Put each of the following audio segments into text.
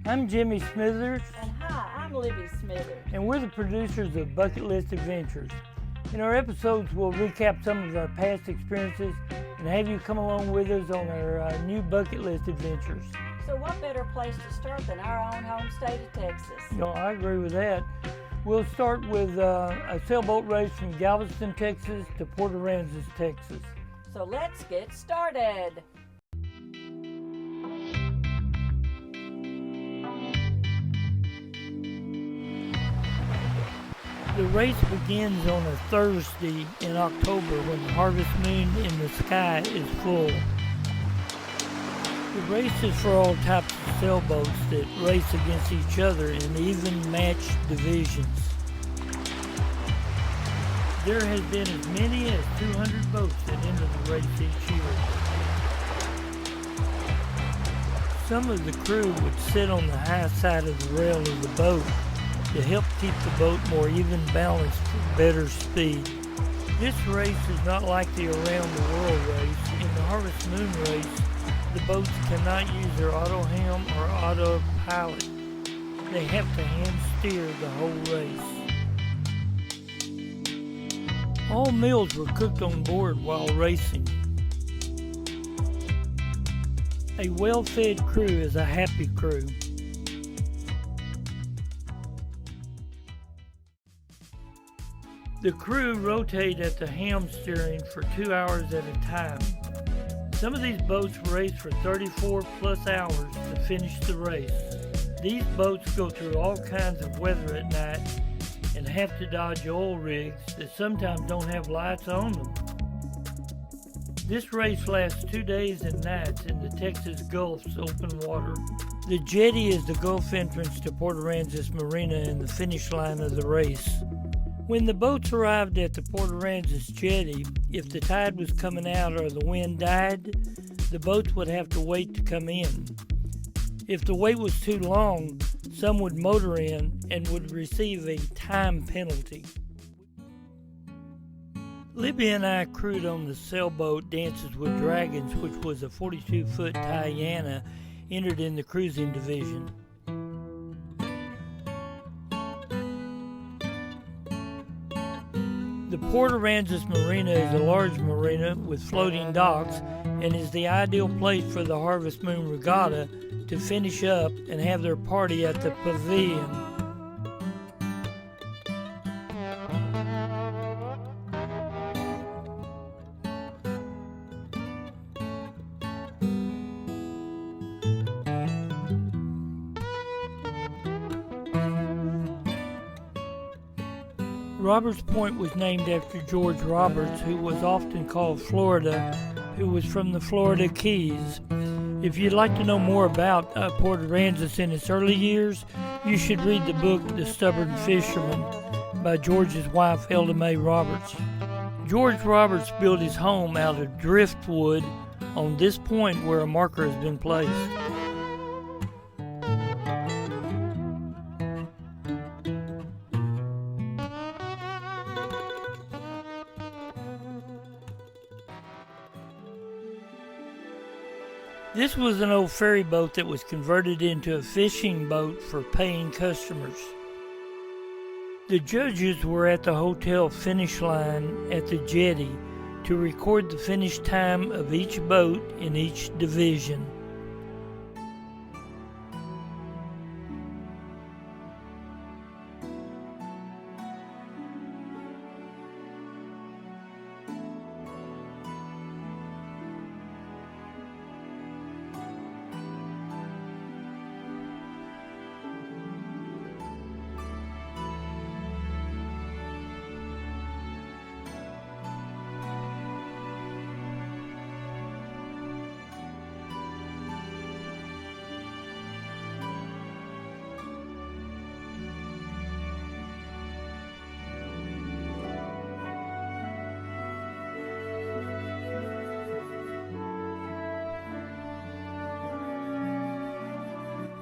I'm Jimmy Smithers. And hi, I'm Libby Smithers. And we're the producers of Bucket List Adventures. In our episodes, we'll recap some of our past experiences and have you come along with us on our new bucket list adventures. So what better place to start than our own home state of Texas? I agree with that. We'll start with a sailboat race from Galveston, Texas to Port Aransas, Texas. So let's get started. The race begins on a Thursday in October when the harvest moon in the sky is full. The race is for all types of sailboats that race against each other in even matched divisions. There has been as many as 200 boats that enter the race each year. Some of the crew would sit on the high side of the rail of the boat to help keep the boat more even balanced for better speed. This race is not like the Around the World race. In the Harvest Moon race, the boats cannot use their auto helm or autopilot. They have to hand steer the whole race. All meals were cooked on board while racing. A well-fed crew is a happy crew. The crew rotate at the helm steering for 2 hours at a time. Some of these boats race for 34 plus hours to finish the race. These boats go through all kinds of weather at night and have to dodge oil rigs that sometimes don't have lights on them. This race lasts 2 days and nights in the Texas Gulf's open water. The jetty is the Gulf entrance to Port Aransas Marina and the finish line of the race. When the boats arrived at the Port Aransas jetty, if the tide was coming out or the wind died, the boats would have to wait to come in. If the wait was too long, some would motor in and would receive a time penalty. Libby and I crewed on the sailboat Dances with Dragons, which was a 42-foot Tiana entered in the cruising division. The Port Aransas Marina is a large marina with floating docks and is the ideal place for the Harvest Moon Regatta to finish up and have their party at the pavilion. Roberts Point was named after George Roberts, who was often called Florida, who was from the Florida Keys. If you'd like to know more about Port Aransas in its early years, you should read the book The Stubborn Fisherman by George's wife Elda Mae Roberts. George Roberts built his home out of driftwood on this point where a marker has been placed. This was an old ferry boat that was converted into a fishing boat for paying customers. The judges were at the hotel finish line at the jetty to record the finish time of each boat in each division.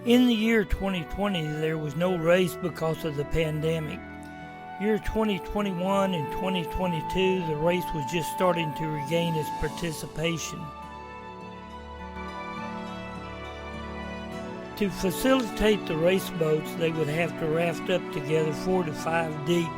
In the year 2020, there was no race because of the pandemic. Year 2021 and 2022, the race was just starting to regain its participation. To facilitate the race boats, they would have to raft up together 4 to 5 deep.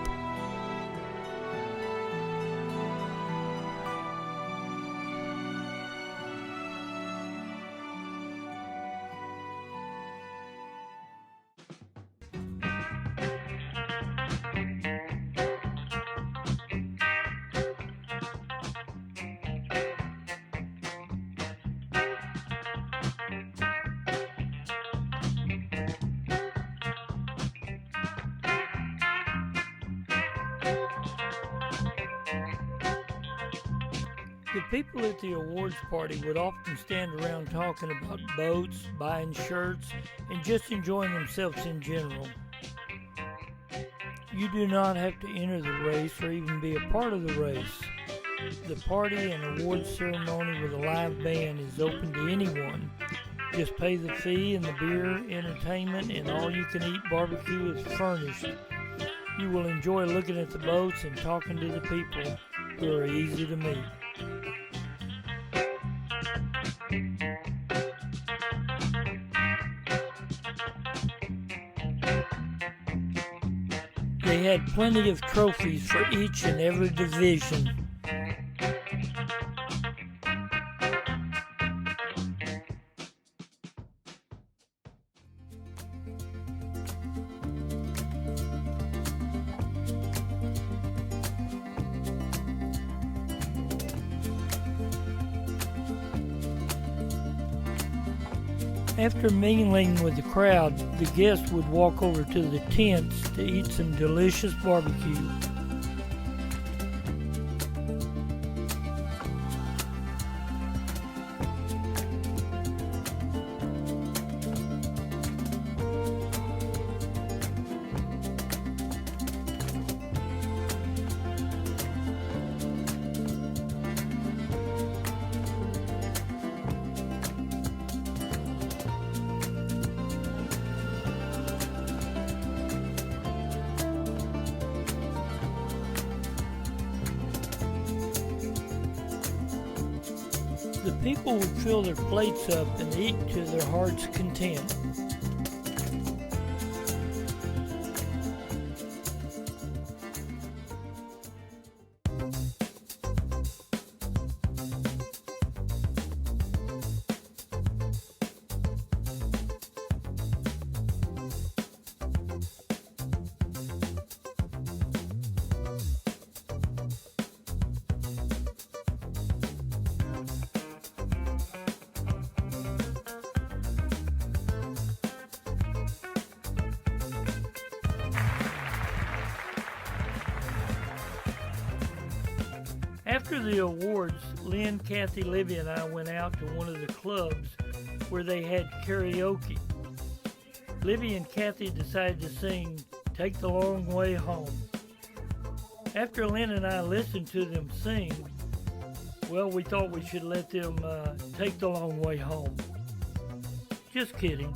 The people at the awards party would often stand around talking about boats, buying shirts, and just enjoying themselves in general. You do not have to enter the race or even be a part of the race. The party and awards ceremony with a live band is open to anyone. Just pay the fee and the beer, entertainment, and all-you-can-eat barbecue is furnished. You will enjoy looking at the boats and talking to the people who are easy to meet. They had plenty of trophies for each and every division. After mingling with the crowd, the guests would walk over to the tents to eat some delicious barbecue. The people would fill their plates up and eat to their heart's content. After the awards, Lynn, Kathy, Libby, and I went out to one of the clubs where they had karaoke. Libby and Kathy decided to sing "Take the Long Way Home." After Lynn and I listened to them sing, well, we thought we should let them take the long way home. Just kidding.